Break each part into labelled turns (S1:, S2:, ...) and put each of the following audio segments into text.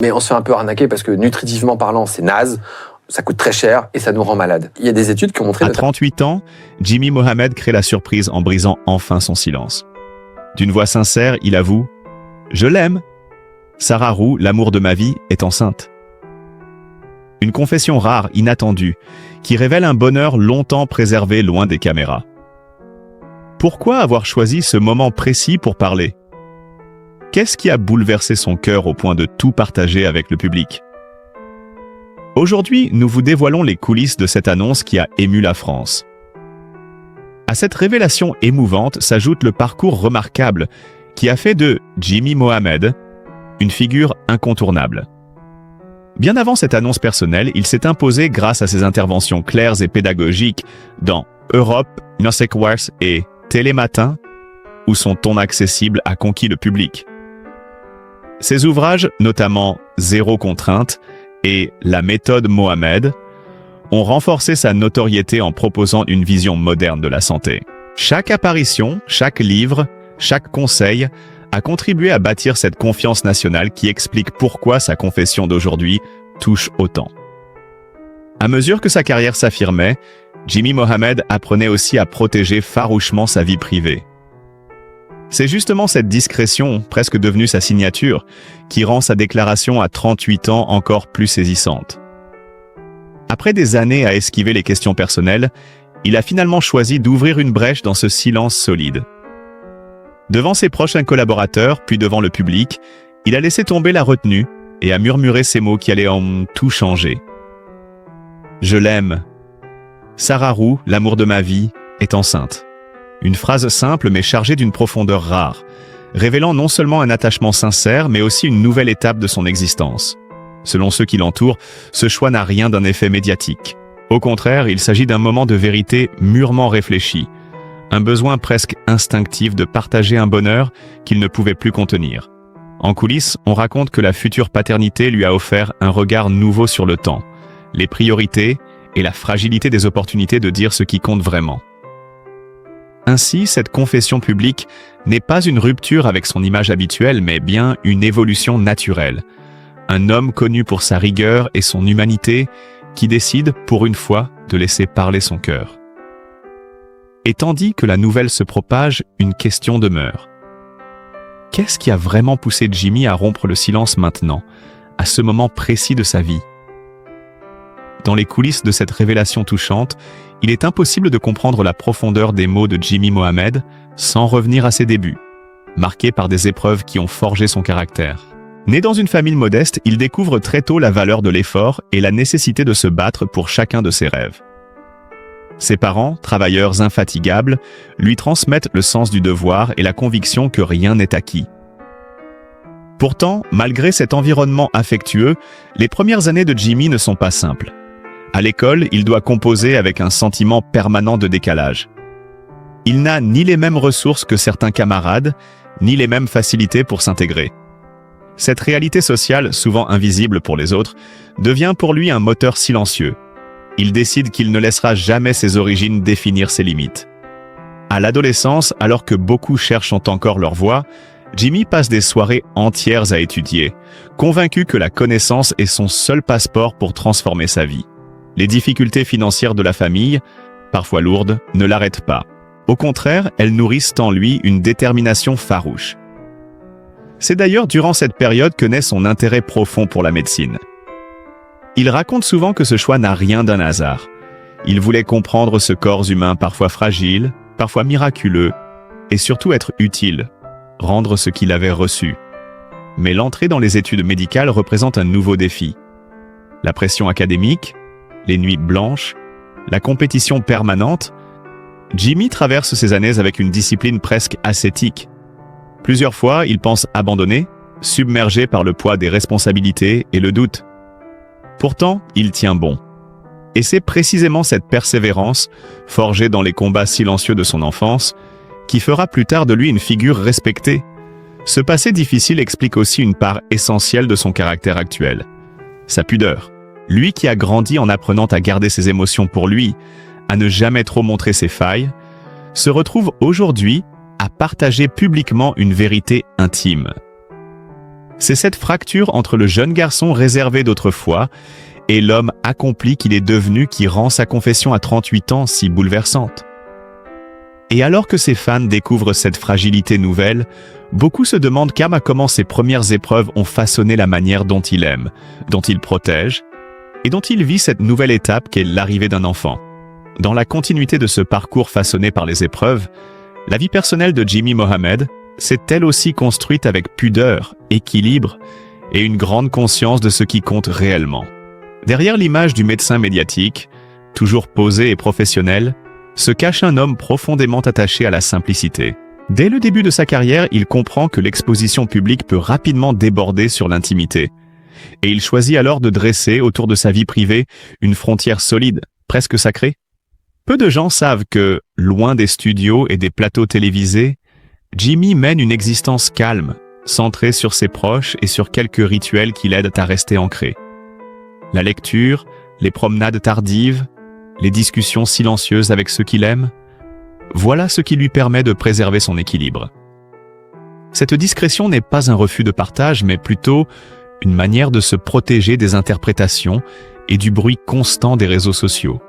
S1: Mais on se fait un peu arnaquer parce que nutritivement parlant, c'est naze, ça coûte très cher et ça nous rend malade. Il y a des études qui ont montré...
S2: À 38 ans, Jimmy Mohamed crée la surprise en brisant enfin son silence. D'une voix sincère, il avoue « Je l'aime. Sarah Roux, l'amour de ma vie, est enceinte. » Une confession rare, inattendue, qui révèle un bonheur longtemps préservé loin des caméras. Pourquoi avoir choisi ce moment précis pour parler? Qu'est-ce qui a bouleversé son cœur au point de tout partager avec le public? Aujourd'hui, nous vous dévoilons les coulisses de cette annonce qui a ému la France. À cette révélation émouvante s'ajoute le parcours remarquable qui a fait de Jimmy Mohamed une figure incontournable. Bien avant cette annonce personnelle, il s'est imposé grâce à ses interventions claires et pédagogiques dans Europe, Music Wars et Télématin, où son ton accessible a conquis le public. Ses ouvrages, notamment Zéro contrainte et La méthode Mohamed, ont renforcé sa notoriété en proposant une vision moderne de la santé. Chaque apparition, chaque livre, chaque conseil a contribué à bâtir cette confiance nationale qui explique pourquoi sa confession d'aujourd'hui touche autant. À mesure que sa carrière s'affirmait, Jimmy Mohamed apprenait aussi à protéger farouchement sa vie privée. C'est justement cette discrétion, presque devenue sa signature, qui rend sa déclaration à 38 ans encore plus saisissante. Après des années à esquiver les questions personnelles, il a finalement choisi d'ouvrir une brèche dans ce silence solide. Devant ses prochains collaborateurs, puis devant le public, il a laissé tomber la retenue et a murmuré ces mots qui allaient en tout changer. « Je l'aime. Sarah Roux, l'amour de ma vie, est enceinte. » Une phrase simple mais chargée d'une profondeur rare, révélant non seulement un attachement sincère, mais aussi une nouvelle étape de son existence. Selon ceux qui l'entourent, ce choix n'a rien d'un effet médiatique. Au contraire, il s'agit d'un moment de vérité mûrement réfléchi, un besoin presque instinctif de partager un bonheur qu'il ne pouvait plus contenir. En coulisses, on raconte que la future paternité lui a offert un regard nouveau sur le temps, les priorités et la fragilité des opportunités de dire ce qui compte vraiment. Ainsi, cette confession publique n'est pas une rupture avec son image habituelle, mais bien une évolution naturelle. Un homme connu pour sa rigueur et son humanité qui décide, pour une fois, de laisser parler son cœur. Et tandis que la nouvelle se propage, une question demeure. Qu'est-ce qui a vraiment poussé Jimmy à rompre le silence maintenant, à ce moment précis de sa vie? Dans les coulisses de cette révélation touchante, il est impossible de comprendre la profondeur des mots de Jimmy Mohamed sans revenir à ses débuts, marqués par des épreuves qui ont forgé son caractère. Né dans une famille modeste, il découvre très tôt la valeur de l'effort et la nécessité de se battre pour chacun de ses rêves. Ses parents, travailleurs infatigables, lui transmettent le sens du devoir et la conviction que rien n'est acquis. Pourtant, malgré cet environnement affectueux, les premières années de Jimmy ne sont pas simples. À l'école, il doit composer avec un sentiment permanent de décalage. Il n'a ni les mêmes ressources que certains camarades, ni les mêmes facilités pour s'intégrer. Cette réalité sociale, souvent invisible pour les autres, devient pour lui un moteur silencieux. Il décide qu'il ne laissera jamais ses origines définir ses limites. À l'adolescence, alors que beaucoup cherchent encore leur voie, Jimmy passe des soirées entières à étudier, convaincu que la connaissance est son seul passeport pour transformer sa vie. Les difficultés financières de la famille, parfois lourdes, ne l'arrêtent pas. Au contraire, elles nourrissent en lui une détermination farouche. C'est d'ailleurs durant cette période que naît son intérêt profond pour la médecine. Il raconte souvent que ce choix n'a rien d'un hasard. Il voulait comprendre ce corps humain parfois fragile, parfois miraculeux, et surtout être utile, rendre ce qu'il avait reçu. Mais l'entrée dans les études médicales représente un nouveau défi. La pression académique, les nuits blanches, la compétition permanente, Jimmy traverse ces années avec une discipline presque ascétique. Plusieurs fois, il pense abandonner, submergé par le poids des responsabilités et le doute. Pourtant, il tient bon. Et c'est précisément cette persévérance, forgée dans les combats silencieux de son enfance, qui fera plus tard de lui une figure respectée. Ce passé difficile explique aussi une part essentielle de son caractère actuel. Sa pudeur. Lui qui a grandi en apprenant à garder ses émotions pour lui, à ne jamais trop montrer ses failles, se retrouve aujourd'hui à partager publiquement une vérité intime. C'est cette fracture entre le jeune garçon réservé d'autrefois et l'homme accompli qu'il est devenu qui rend sa confession à 38 ans si bouleversante. Et alors que ses fans découvrent cette fragilité nouvelle, beaucoup se demandent comment ses premières épreuves ont façonné la manière dont il aime, dont il protège, et dont il vit cette nouvelle étape qu'est l'arrivée d'un enfant. Dans la continuité de ce parcours façonné par les épreuves, la vie personnelle de Jimmy Mohamed s'est elle aussi construite avec pudeur, équilibre et une grande conscience de ce qui compte réellement. Derrière l'image du médecin médiatique, toujours posé et professionnel, se cache un homme profondément attaché à la simplicité. Dès le début de sa carrière, il comprend que l'exposition publique peut rapidement déborder sur l'intimité. Et il choisit alors de dresser autour de sa vie privée une frontière solide, presque sacrée. Peu de gens savent que, loin des studios et des plateaux télévisés, Jimmy mène une existence calme, centrée sur ses proches et sur quelques rituels qui l'aident à rester ancré. La lecture, les promenades tardives, les discussions silencieuses avec ceux qu'il aime, voilà ce qui lui permet de préserver son équilibre. Cette discrétion n'est pas un refus de partage, mais plutôt une manière de se protéger des interprétations et du bruit constant des réseaux sociaux.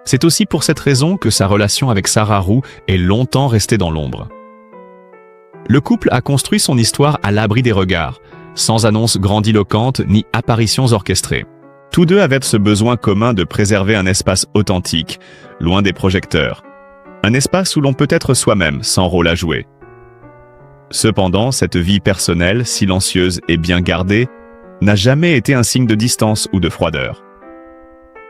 S2: C'est aussi pour cette raison que sa relation avec Sarah Roux est longtemps restée dans l'ombre. Le couple a construit son histoire à l'abri des regards, sans annonces grandiloquentes ni apparitions orchestrées. Tous deux avaient ce besoin commun de préserver un espace authentique, loin des projecteurs. Un espace où l'on peut être soi-même, sans rôle à jouer. Cependant, cette vie personnelle, silencieuse et bien gardée, n'a jamais été un signe de distance ou de froideur.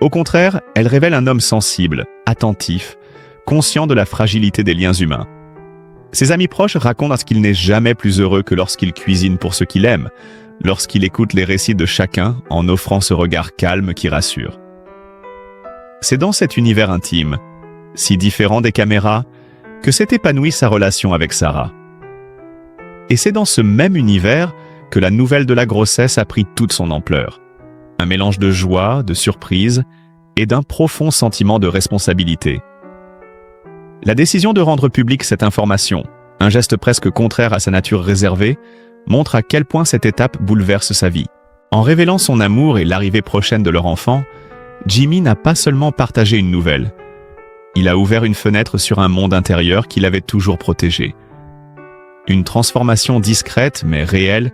S2: Au contraire, elle révèle un homme sensible, attentif, conscient de la fragilité des liens humains. Ses amis proches racontent à ce qu'il n'est jamais plus heureux que lorsqu'il cuisine pour ceux qu'il aime, lorsqu'il écoute les récits de chacun en offrant ce regard calme qui rassure. C'est dans cet univers intime, si différent des caméras, que s'est épanouie sa relation avec Sarah. Et c'est dans ce même univers que la nouvelle de la grossesse a pris toute son ampleur. Un mélange de joie, de surprise et d'un profond sentiment de responsabilité. La décision de rendre publique cette information, un geste presque contraire à sa nature réservée, montre à quel point cette étape bouleverse sa vie. En révélant son amour et l'arrivée prochaine de leur enfant, Jimmy n'a pas seulement partagé une nouvelle. Il a ouvert une fenêtre sur un monde intérieur qu'il avait toujours protégé. Une transformation discrète mais réelle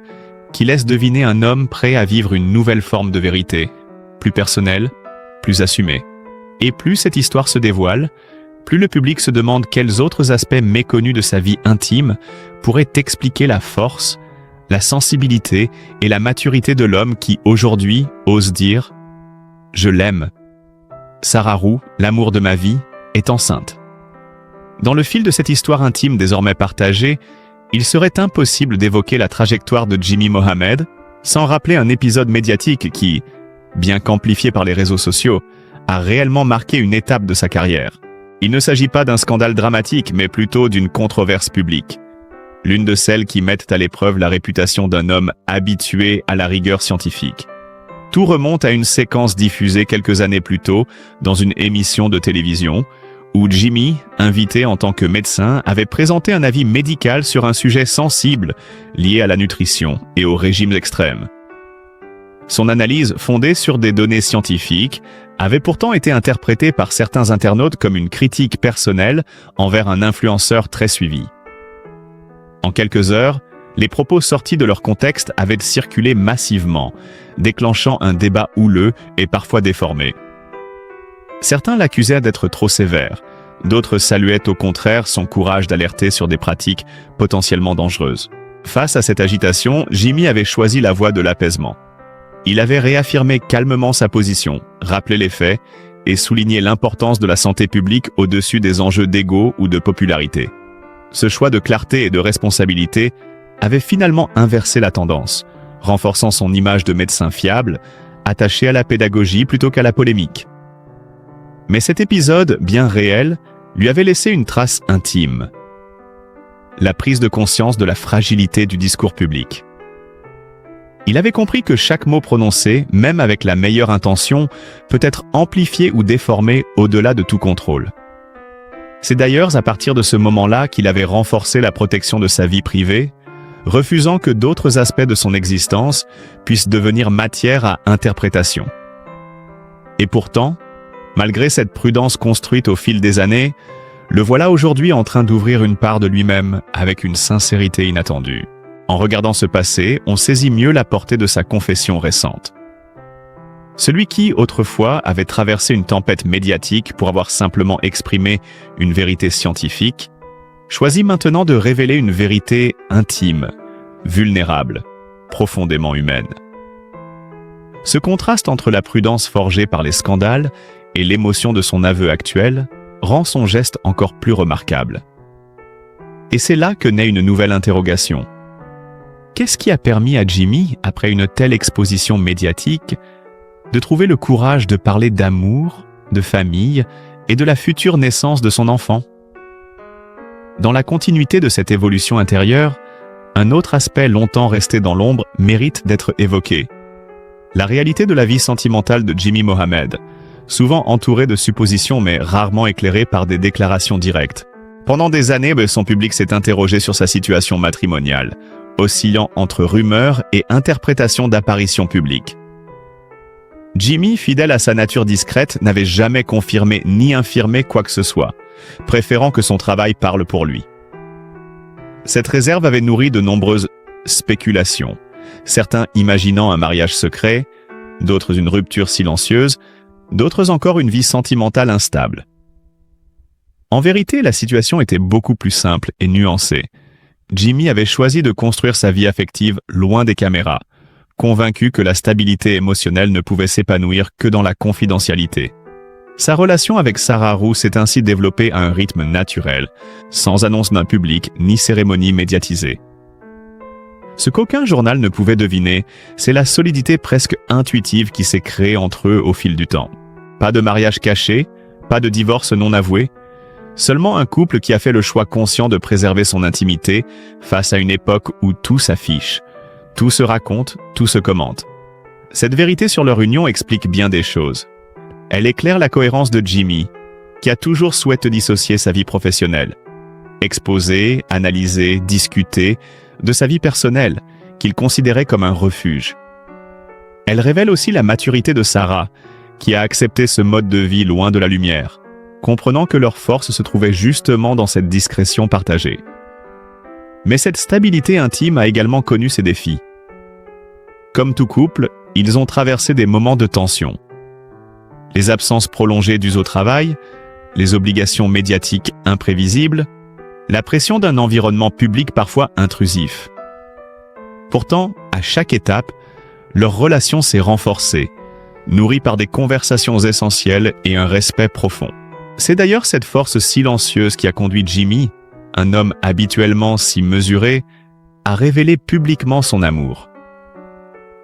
S2: qui laisse deviner un homme prêt à vivre une nouvelle forme de vérité, plus personnelle, plus assumée. Et plus cette histoire se dévoile, plus le public se demande quels autres aspects méconnus de sa vie intime pourraient expliquer la force, la sensibilité et la maturité de l'homme qui, aujourd'hui, ose dire « Je l'aime ». Sarah Roux, l'amour de ma vie, est enceinte. Dans le fil de cette histoire intime désormais partagée, il serait impossible d'évoquer la trajectoire de Jimmy Mohamed sans rappeler un épisode médiatique qui, bien qu'amplifié par les réseaux sociaux, a réellement marqué une étape de sa carrière. Il ne s'agit pas d'un scandale dramatique, mais plutôt d'une controverse publique. L'une de celles qui mettent à l'épreuve la réputation d'un homme habitué à la rigueur scientifique. Tout remonte à une séquence diffusée quelques années plus tôt dans une émission de télévision, où Jimmy, invité en tant que médecin, avait présenté un avis médical sur un sujet sensible lié à la nutrition et aux régimes extrêmes. Son analyse, fondée sur des données scientifiques, avait pourtant été interprétée par certains internautes comme une critique personnelle envers un influenceur très suivi. En quelques heures, les propos sortis de leur contexte avaient circulé massivement, déclenchant un débat houleux et parfois déformé. Certains l'accusaient d'être trop sévère, d'autres saluaient au contraire son courage d'alerter sur des pratiques potentiellement dangereuses. Face à cette agitation, Jimmy avait choisi la voie de l'apaisement. Il avait réaffirmé calmement sa position, rappelé les faits et souligné l'importance de la santé publique au-dessus des enjeux d'ego ou de popularité. Ce choix de clarté et de responsabilité avait finalement inversé la tendance, renforçant son image de médecin fiable, attaché à la pédagogie plutôt qu'à la polémique. Mais cet épisode, bien réel, lui avait laissé une trace intime. La prise de conscience de la fragilité du discours public. Il avait compris que chaque mot prononcé, même avec la meilleure intention, peut être amplifié ou déformé au-delà de tout contrôle. C'est d'ailleurs à partir de ce moment-là qu'il avait renforcé la protection de sa vie privée, refusant que d'autres aspects de son existence puissent devenir matière à interprétation. Et pourtant, malgré cette prudence construite au fil des années, le voilà aujourd'hui en train d'ouvrir une part de lui-même avec une sincérité inattendue. En regardant ce passé, on saisit mieux la portée de sa confession récente. Celui qui, autrefois, avait traversé une tempête médiatique pour avoir simplement exprimé une vérité scientifique, choisit maintenant de révéler une vérité intime, vulnérable, profondément humaine. Ce contraste entre la prudence forgée par les scandales et l'émotion de son aveu actuel rend son geste encore plus remarquable. Et c'est là que naît une nouvelle interrogation. Qu'est-ce qui a permis à Jimmy, après une telle exposition médiatique, de trouver le courage de parler d'amour, de famille et de la future naissance de son enfant? Dans la continuité de cette évolution intérieure, un autre aspect longtemps resté dans l'ombre mérite d'être évoqué. La réalité de la vie sentimentale de Jimmy Mohamed, souvent entourée de suppositions mais rarement éclairée par des déclarations directes. Pendant des années, son public s'est interrogé sur sa situation matrimoniale, oscillant entre rumeurs et interprétations d'apparitions publiques. Jimmy, fidèle à sa nature discrète, n'avait jamais confirmé ni infirmé quoi que ce soit, préférant que son travail parle pour lui. Cette réserve avait nourri de nombreuses spéculations, certains imaginant un mariage secret, d'autres une rupture silencieuse, d'autres encore une vie sentimentale instable. En vérité, la situation était beaucoup plus simple et nuancée. Jimmy avait choisi de construire sa vie affective loin des caméras, convaincu que la stabilité émotionnelle ne pouvait s'épanouir que dans la confidentialité. Sa relation avec Sarah Roux s'est ainsi développée à un rythme naturel, sans annoncement public ni cérémonie médiatisée. Ce qu'aucun journal ne pouvait deviner, c'est la solidité presque intuitive qui s'est créée entre eux au fil du temps. Pas de mariage caché, pas de divorce non avoué, seulement un couple qui a fait le choix conscient de préserver son intimité face à une époque où tout s'affiche, tout se raconte, tout se commente. Cette vérité sur leur union explique bien des choses. Elle éclaire la cohérence de Jimmy, qui a toujours souhaité dissocier sa vie professionnelle, exposer, analyser, discuter de sa vie personnelle, qu'il considérait comme un refuge. Elle révèle aussi la maturité de Sarah, qui a accepté ce mode de vie loin de la lumière, comprenant que leur force se trouvait justement dans cette discrétion partagée. Mais cette stabilité intime a également connu ses défis. Comme tout couple, ils ont traversé des moments de tension. Les absences prolongées dues au travail, les obligations médiatiques imprévisibles, la pression d'un environnement public parfois intrusif. Pourtant, à chaque étape, leur relation s'est renforcée, nourrie par des conversations essentielles et un respect profond. C'est d'ailleurs cette force silencieuse qui a conduit Jimmy, un homme habituellement si mesuré, à révéler publiquement son amour.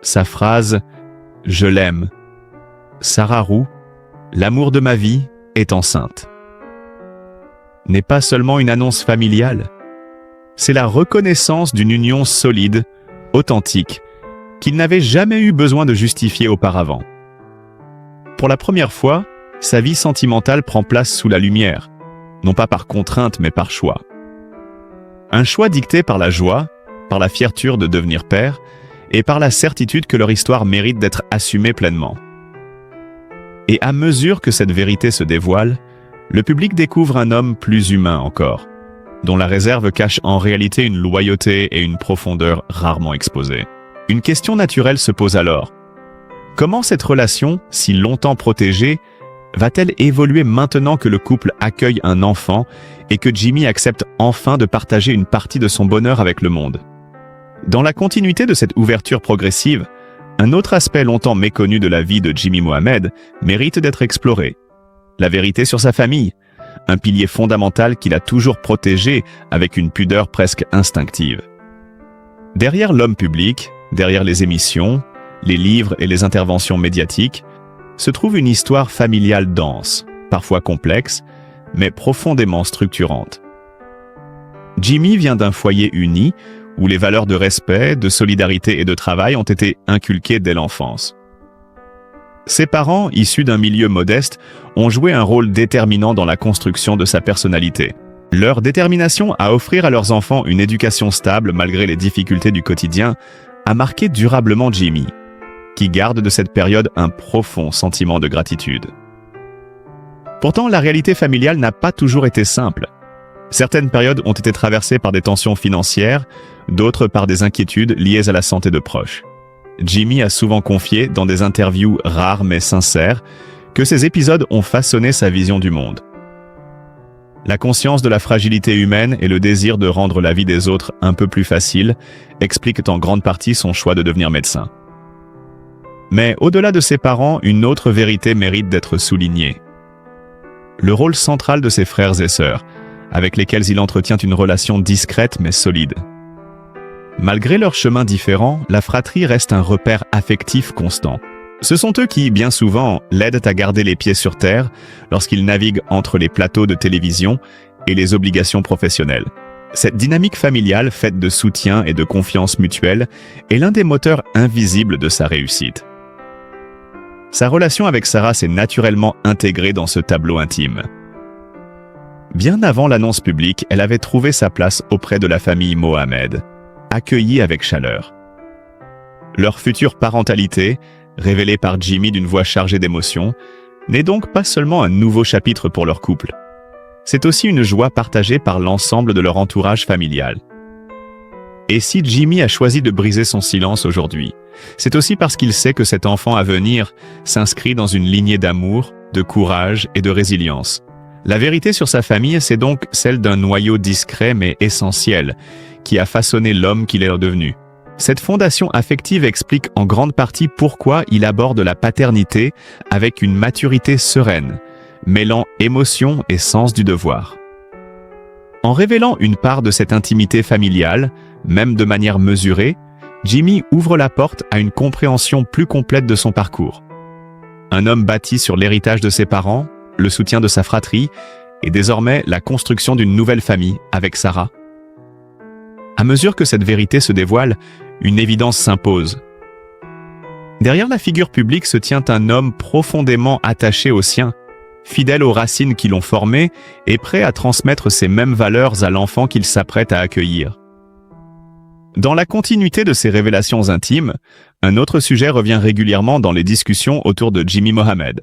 S2: Sa phrase « Je l'aime », Sarah Roux, l'amour de ma vie est enceinte, n'est pas seulement une annonce familiale, c'est la reconnaissance d'une union solide, authentique, qu'il n'avait jamais eu besoin de justifier auparavant. Pour la première fois, sa vie sentimentale prend place sous la lumière, non pas par contrainte mais par choix. Un choix dicté par la joie, par la fierté de devenir père et par la certitude que leur histoire mérite d'être assumée pleinement. Et à mesure que cette vérité se dévoile, le public découvre un homme plus humain encore, dont la réserve cache en réalité une loyauté et une profondeur rarement exposées. Une question naturelle se pose alors. Comment cette relation, si longtemps protégée, va-t-elle évoluer maintenant que le couple accueille un enfant et que Jimmy accepte enfin de partager une partie de son bonheur avec le monde? Dans la continuité de cette ouverture progressive, un autre aspect longtemps méconnu de la vie de Jimmy Mohamed mérite d'être exploré. La vérité sur sa famille, un pilier fondamental qu'il a toujours protégé avec une pudeur presque instinctive. Derrière l'homme public, derrière les émissions, les livres et les interventions médiatiques, se trouve une histoire familiale dense, parfois complexe, mais profondément structurante. Jimmy vient d'un foyer uni où les valeurs de respect, de solidarité et de travail ont été inculquées dès l'enfance. Ses parents, issus d'un milieu modeste, ont joué un rôle déterminant dans la construction de sa personnalité. Leur détermination à offrir à leurs enfants une éducation stable malgré les difficultés du quotidien a marqué durablement Jimmy, qui garde de cette période un profond sentiment de gratitude. Pourtant, la réalité familiale n'a pas toujours été simple. Certaines périodes ont été traversées par des tensions financières, d'autres par des inquiétudes liées à la santé de proches. Jimmy a souvent confié, dans des interviews rares mais sincères, que ces épisodes ont façonné sa vision du monde. La conscience de la fragilité humaine et le désir de rendre la vie des autres un peu plus facile expliquent en grande partie son choix de devenir médecin. Mais au-delà de ses parents, une autre vérité mérite d'être soulignée. Le rôle central de ses frères et sœurs, avec lesquels il entretient une relation discrète mais solide. Malgré leurs chemins différents, la fratrie reste un repère affectif constant. Ce sont eux qui, bien souvent, l'aident à garder les pieds sur terre lorsqu'il navigue entre les plateaux de télévision et les obligations professionnelles. Cette dynamique familiale, faite de soutien et de confiance mutuelle, est l'un des moteurs invisibles de sa réussite. Sa relation avec Sarah s'est naturellement intégrée dans ce tableau intime. Bien avant l'annonce publique, elle avait trouvé sa place auprès de la famille Mohamed, accueillie avec chaleur. Leur future parentalité, révélée par Jimmy d'une voix chargée d'émotions, n'est donc pas seulement un nouveau chapitre pour leur couple. C'est aussi une joie partagée par l'ensemble de leur entourage familial. Et si Jimmy a choisi de briser son silence aujourd'hui, c'est aussi parce qu'il sait que cet enfant à venir s'inscrit dans une lignée d'amour, de courage et de résilience. La vérité sur sa famille, c'est donc celle d'un noyau discret mais essentiel, qui a façonné l'homme qu'il est devenu. Cette fondation affective explique en grande partie pourquoi il aborde la paternité avec une maturité sereine, mêlant émotion et sens du devoir. En révélant une part de cette intimité familiale, même de manière mesurée, Jimmy ouvre la porte à une compréhension plus complète de son parcours. Un homme bâti sur l'héritage de ses parents, le soutien de sa fratrie et désormais la construction d'une nouvelle famille avec Sarah. À mesure que cette vérité se dévoile, une évidence s'impose. Derrière la figure publique se tient un homme profondément attaché aux siens, fidèle aux racines qui l'ont formé et prêt à transmettre ces mêmes valeurs à l'enfant qu'il s'apprête à accueillir. Dans la continuité de ces révélations intimes, un autre sujet revient régulièrement dans les discussions autour de Jimmy Mohamed.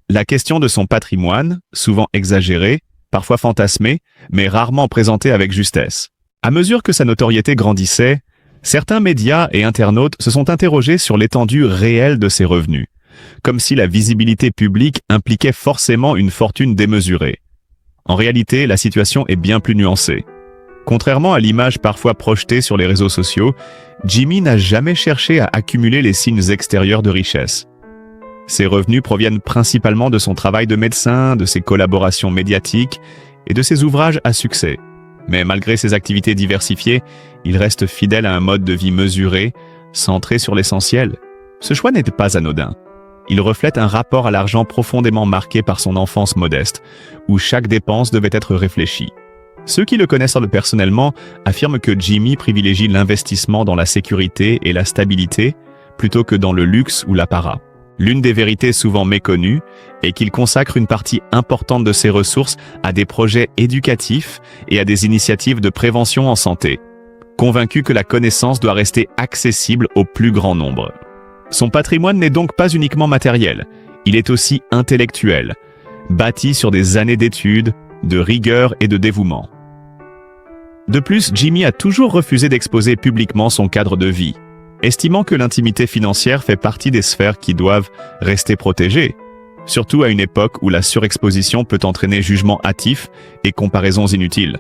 S2: La question de son patrimoine, souvent exagéré, parfois fantasmé, mais rarement présenté avec justesse. À mesure que sa notoriété grandissait, certains médias et internautes se sont interrogés sur l'étendue réelle de ses revenus, comme si la visibilité publique impliquait forcément une fortune démesurée. En réalité, la situation est bien plus nuancée. Contrairement à l'image parfois projetée sur les réseaux sociaux, Jimmy n'a jamais cherché à accumuler les signes extérieurs de richesse. Ses revenus proviennent principalement de son travail de médecin, de ses collaborations médiatiques et de ses ouvrages à succès. Mais malgré ses activités diversifiées, il reste fidèle à un mode de vie mesuré, centré sur l'essentiel. Ce choix n'était pas anodin. Il reflète un rapport à l'argent profondément marqué par son enfance modeste, où chaque dépense devait être réfléchie. Ceux qui le connaissent personnellement affirment que Jimmy privilégie l'investissement dans la sécurité et la stabilité plutôt que dans le luxe ou l'apparat. L'une des vérités souvent méconnues est qu'il consacre une partie importante de ses ressources à des projets éducatifs et à des initiatives de prévention en santé, convaincu que la connaissance doit rester accessible au plus grand nombre. Son patrimoine n'est donc pas uniquement matériel, il est aussi intellectuel, bâti sur des années d'études, de rigueur et de dévouement. De plus, Jimmy a toujours refusé d'exposer publiquement son cadre de vie, estimant que l'intimité financière fait partie des sphères qui doivent rester protégées, surtout à une époque où la surexposition peut entraîner jugement hâtif et comparaisons inutiles.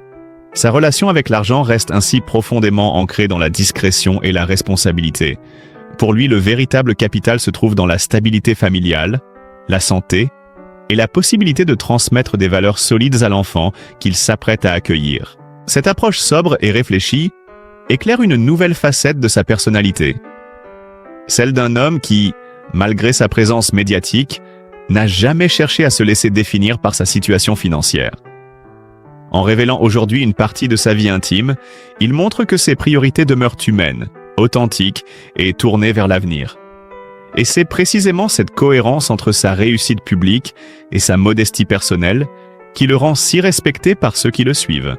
S2: Sa relation avec l'argent reste ainsi profondément ancrée dans la discrétion et la responsabilité. Pour lui, le véritable capital se trouve dans la stabilité familiale, la santé et la possibilité de transmettre des valeurs solides à l'enfant qu'il s'apprête à accueillir. Cette approche sobre et réfléchie éclaire une nouvelle facette de sa personnalité. Celle d'un homme qui, malgré sa présence médiatique, n'a jamais cherché à se laisser définir par sa situation financière. En révélant aujourd'hui une partie de sa vie intime, il montre que ses priorités demeurent humaines, authentiques et tournées vers l'avenir. Et c'est précisément cette cohérence entre sa réussite publique et sa modestie personnelle qui le rend si respecté par ceux qui le suivent.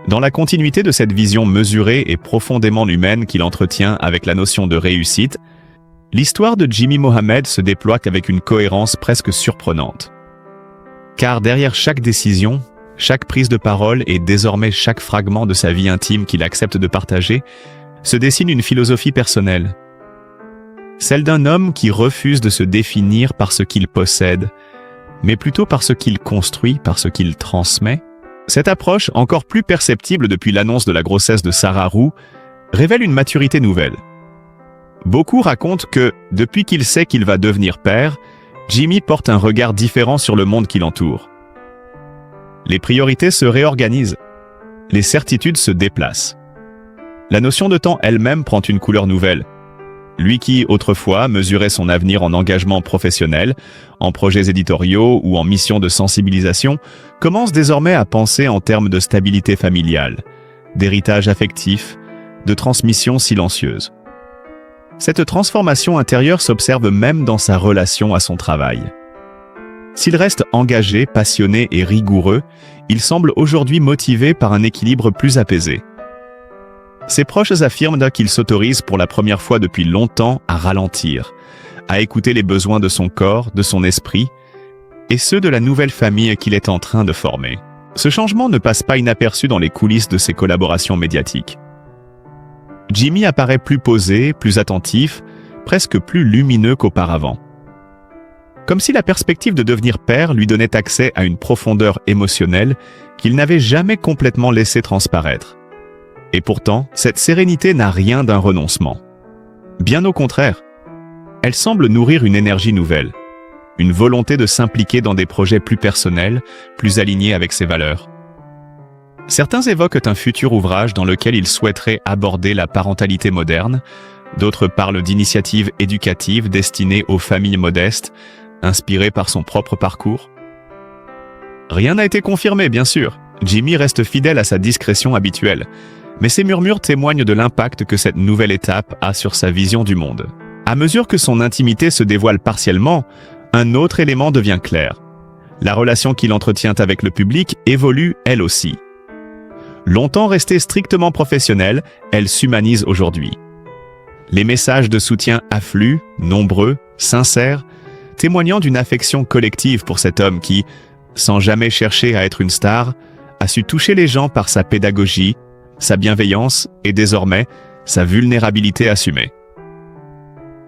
S2: Dans la continuité de cette vision mesurée et profondément humaine qu'il entretient avec la notion de réussite, l'histoire de Jimmy Mohamed se déploie avec une cohérence presque surprenante. Car derrière chaque décision, chaque prise de parole et désormais chaque fragment de sa vie intime qu'il accepte de partager, se dessine une philosophie personnelle. Celle d'un homme qui refuse de se définir par ce qu'il possède, mais plutôt par ce qu'il construit, par ce qu'il transmet. Cette approche, encore plus perceptible depuis l'annonce de la grossesse de Sarah Roux, révèle une maturité nouvelle. Beaucoup racontent que, depuis qu'il sait qu'il va devenir père, Jimmy porte un regard différent sur le monde qui l'entoure. Les priorités se réorganisent, les certitudes se déplacent. La notion de temps elle-même prend une couleur nouvelle. Lui qui, autrefois, mesurait son avenir en engagement professionnel, en projets éditoriaux ou en missions de sensibilisation, commence désormais à penser en termes de stabilité familiale, d'héritage affectif, de transmission silencieuse. Cette transformation intérieure s'observe même dans sa relation à son travail. S'il reste engagé, passionné et rigoureux, il semble aujourd'hui motivé par un équilibre plus apaisé. Ses proches affirment qu'il s'autorise pour la première fois depuis longtemps à ralentir, à écouter les besoins de son corps, de son esprit, et ceux de la nouvelle famille qu'il est en train de former. Ce changement ne passe pas inaperçu dans les coulisses de ses collaborations médiatiques. Jimmy apparaît plus posé, plus attentif, presque plus lumineux qu'auparavant. Comme si la perspective de devenir père lui donnait accès à une profondeur émotionnelle qu'il n'avait jamais complètement laissé transparaître. Et pourtant, cette sérénité n'a rien d'un renoncement. Bien au contraire, elle semble nourrir une énergie nouvelle, une volonté de s'impliquer dans des projets plus personnels, plus alignés avec ses valeurs. Certains évoquent un futur ouvrage dans lequel il souhaiterait aborder la parentalité moderne, d'autres parlent d'initiatives éducatives destinées aux familles modestes, inspirées par son propre parcours. Rien n'a été confirmé, bien sûr. Jimmy reste fidèle à sa discrétion habituelle, mais ces murmures témoignent de l'impact que cette nouvelle étape a sur sa vision du monde. À mesure que son intimité se dévoile partiellement, un autre élément devient clair. La relation qu'il entretient avec le public évolue elle aussi. Longtemps restée strictement professionnelle, elle s'humanise aujourd'hui. Les messages de soutien affluent, nombreux, sincères, témoignant d'une affection collective pour cet homme qui, sans jamais chercher à être une star, a su toucher les gens par sa pédagogie, sa bienveillance et désormais sa vulnérabilité assumée.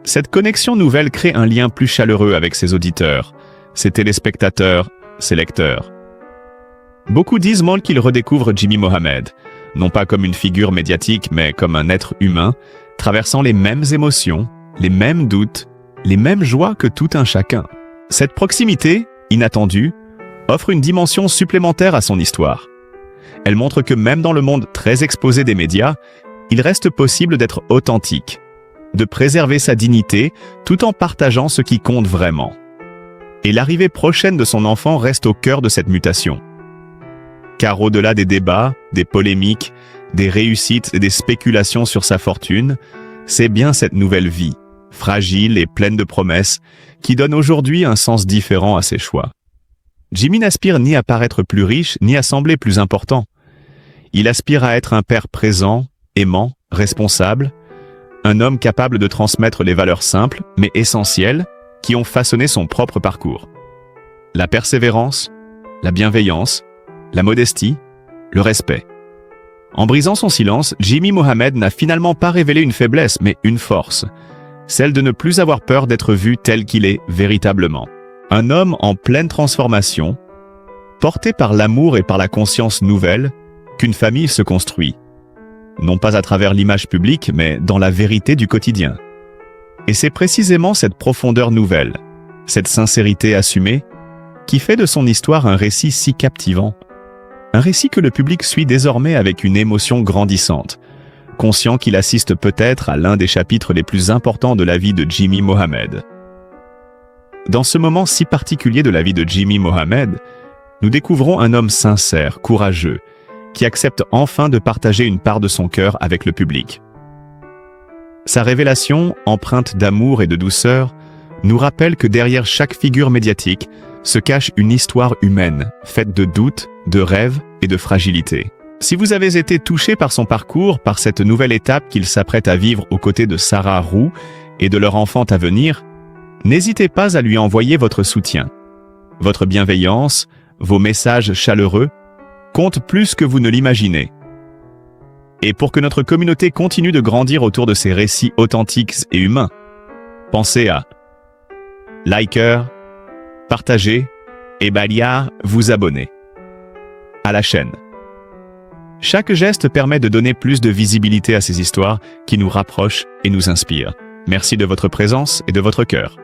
S2: Cette connexion nouvelle crée un lien plus chaleureux avec ses auditeurs, ses téléspectateurs, ses lecteurs. Beaucoup disent qu'ils redécouvrent Jimmy Mohamed, non pas comme une figure médiatique mais comme un être humain, traversant les mêmes émotions, les mêmes doutes, les mêmes joies que tout un chacun. Cette proximité, inattendue, offre une dimension supplémentaire à son histoire. Elle montre que même dans le monde très exposé des médias, il reste possible d'être authentique, de préserver sa dignité tout en partageant ce qui compte vraiment. Et l'arrivée prochaine de son enfant reste au cœur de cette mutation. Car au-delà des débats, des polémiques, des réussites et des spéculations sur sa fortune, c'est bien cette nouvelle vie, fragile et pleine de promesses, qui donne aujourd'hui un sens différent à ses choix. Jimmy n'aspire ni à paraître plus riche, ni à sembler plus important. Il aspire à être un père présent, aimant, responsable, un homme capable de transmettre les valeurs simples, mais essentielles, qui ont façonné son propre parcours. La persévérance, la bienveillance, la modestie, le respect. En brisant son silence, Jimmy Mohamed n'a finalement pas révélé une faiblesse, mais une force, celle de ne plus avoir peur d'être vu tel qu'il est véritablement. Un homme en pleine transformation, porté par l'amour et par la conscience nouvelle qu'une famille se construit, non pas à travers l'image publique, mais dans la vérité du quotidien. Et c'est précisément cette profondeur nouvelle, cette sincérité assumée, qui fait de son histoire un récit si captivant. Un récit que le public suit désormais avec une émotion grandissante, conscient qu'il assiste peut-être à l'un des chapitres les plus importants de la vie de Jimmy Mohamed. Dans ce moment si particulier de la vie de Jimmy Mohamed, nous découvrons un homme sincère, courageux, qui accepte enfin de partager une part de son cœur avec le public. Sa révélation, empreinte d'amour et de douceur, nous rappelle que derrière chaque figure médiatique se cache une histoire humaine, faite de doutes, de rêves et de fragilité. Si vous avez été touché par son parcours, par cette nouvelle étape qu'il s'apprête à vivre aux côtés de Sarah Roux et de leur enfant à venir, n'hésitez pas à lui envoyer votre soutien. Votre bienveillance, vos messages chaleureux, comptent plus que vous ne l'imaginez. Et pour que notre communauté continue de grandir autour de ces récits authentiques et humains, pensez à liker, partager et vous abonner à la chaîne. Chaque geste permet de donner plus de visibilité à ces histoires qui nous rapprochent et nous inspirent. Merci de votre présence et de votre cœur.